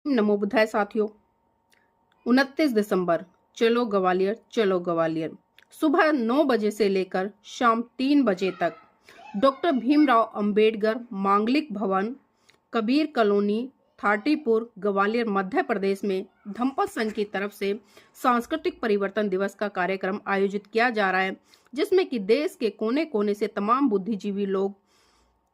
नमो बुद्धाय साथियों। 29 दिसंबर, चलो ग्वालियर। सुबह 9 बजे से लेकर शाम 3 बजे तक डॉक्टर भीमराव अंबेडकर मांगलिक भवन, कबीर कॉलोनी, थाटीपुर, ग्वालियर, मध्य प्रदेश में धम्पत संघ की तरफ से सांस्कृतिक परिवर्तन दिवस का कार्यक्रम आयोजित किया जा रहा है, जिसमें कि देश के कोने कोने से तमाम बुद्धिजीवी लोग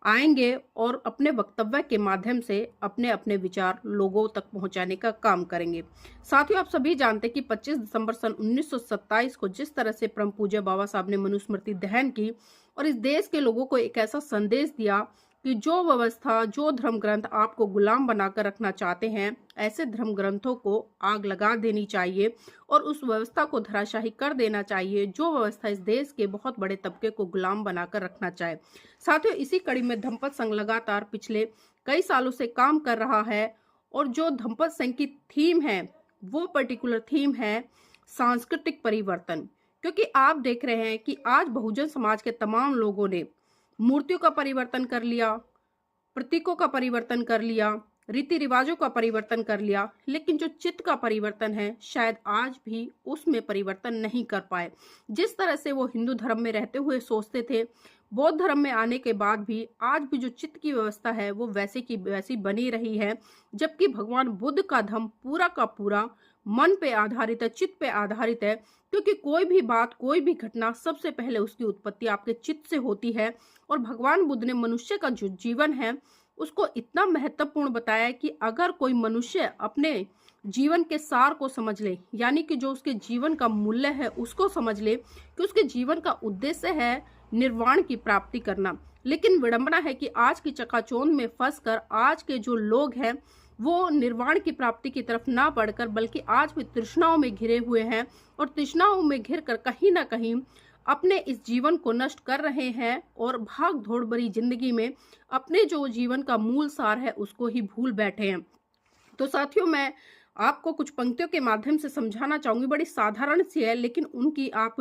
आएंगे और अपने वक्तव्य के माध्यम से अपने अपने विचार लोगों तक पहुंचाने का काम करेंगे। साथियों, आप सभी जानते हैं कि 25 दिसंबर सन 1927 को जिस तरह से परम पूज्य बाबा साहब ने मनुस्मृति दहन की और इस देश के लोगों को एक ऐसा संदेश दिया कि जो व्यवस्था, जो धर्म ग्रंथ आपको गुलाम बनाकर रखना चाहते हैं, ऐसे धर्म ग्रंथों को आग लगा देनी चाहिए और उस व्यवस्था को धराशाही कर देना चाहिए जो व्यवस्था इस देश के बहुत बड़े तबके को गुलाम बनाकर रखना चाहे। साथियों, इसी कड़ी में धम्पत संघ लगातार पिछले कई सालों से काम कर रहा है और जो धम्पत संघ की थीम है वो पर्टिकुलर थीम है सांस्कृतिक परिवर्तन। क्योंकि आप देख रहे हैं कि आज बहुजन समाज के तमाम लोगों ने मूर्तियों का परिवर्तन कर लिया, प्रतीकों का परिवर्तन कर लिया, रीति रिवाजों का परिवर्तन कर लिया, लेकिन जो चित्त का परिवर्तन है शायद आज भी उसमें परिवर्तन नहीं कर पाए। जिस तरह से वो हिंदू धर्म में रहते हुए सोचते थे, बौद्ध धर्म में आने के बाद भी आज भी जो चित्त की व्यवस्था है वो वैसे की वैसी बनी रही है, जबकि भगवान बुद्ध का धर्म पूरा का पूरा मन पे आधारित है, चित्त पे आधारित है। क्योंकि कोई भी बात, कोई भी घटना सबसे पहले उसकी उत्पत्ति आपके चित्त से होती है और भगवान बुद्ध ने मनुष्य का जो जीवन है उसको इतना महत्वपूर्ण बताया है कि अगर कोई मनुष्य अपने जीवन के सार को समझ ले, यानी कि जो उसके जीवन का मूल्य है उसको समझ ले कि उसके जीवन का उद्देश्य है निर्वाण की प्राप्ति करना। लेकिन विडंबना है कि आज की चकाचौंध में फंसकर आज के जो लोग हैं वो निर्वाण की प्राप्ति की तरफ ना बढ़कर बल्कि आज भी तृष्णाओं में घिरे हुए हैं और तृष्णाओं में घिर कर कहीं ना कहीं अपने इस जीवन को नष्ट कर रहे हैं और भाग दौड़ भरी जिंदगी में अपने जो जीवन का मूल सार है उसको ही भूल बैठे हैं। तो साथियों, मैं आपको कुछ पंक्तियों के माध्यम से समझाना चाहूंगी। बड़ी साधारण सी है लेकिन उनकी आप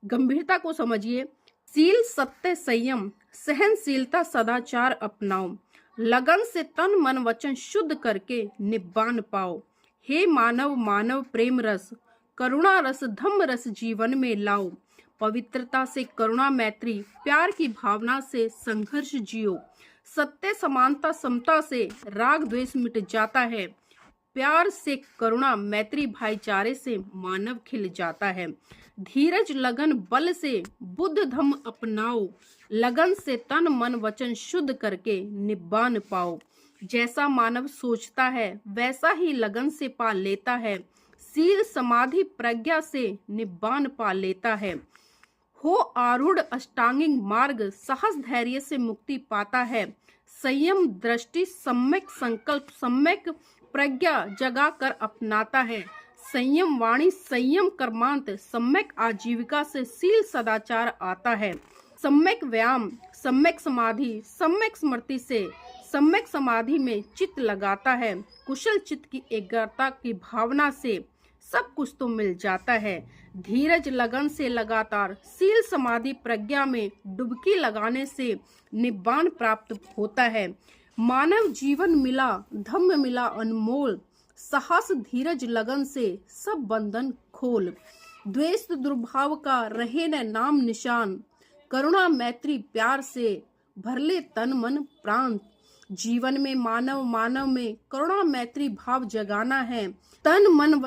गंभीरता को समझिए। सील, सत्य, संयम, सहनशीलता, सदाचार अपनाओ, लगन से तन मन वचन शुद्ध करके निब्बान पाओ। हे मानव, मानव प्रेम रस, करुणा रस, धम्म रस जीवन में लाओ। पवित्रता से करुणा, मैत्री, प्यार की भावना से संघर्ष जियो। सत्य, समानता, समता से राग द्वेष मिट जाता है। प्यार से करुणा, मैत्री, भाईचारे से मानव खिल जाता है। धीरज, लगन, बल से बुद्ध धम्म अपनाओ। लगन से तन मन वचन शुद्ध करके निब्बान पाओ। जैसा मानव सोचता है वैसा ही लगन से पा लेता है। सील, समाधि, प्रज्ञा से निब्बान पा लेता है। हो आरूढ़ अष्टांगिक मार्ग, साहस धैर्य से मुक्ति पाता है। संयम दृष्टि, सम्यक संकल्प, सम्यक प्रज्ञा जगा कर अपनाता है। संयम वाणी, संयम कर्मांत, सम्यक आजीविका से शील सदाचार आता है। सम्यक व्यायाम, सम्यक समाधि, सम्यक स्मृति से सम्यक समाधि में चित्त लगाता है। कुशल चित्त की एकाग्रता की भावना से सब कुछ तो मिल जाता है। धीरज, लगन से लगातार शील समाधि प्रज्ञा में डुबकी लगाने से निब्बान प्राप्त होता है। मानव जीवन मिला, धम्म मिला अनमोल, साहस धीरज लगन से सब बंधन खोल। द्वेष दुर्भाव का रहे न नाम निशान, करुणा मैत्री प्यार से भर ले तन मन प्राण। जीवन में मानव, मानव में करुणा मैत्री भाव जगाना है। तन मन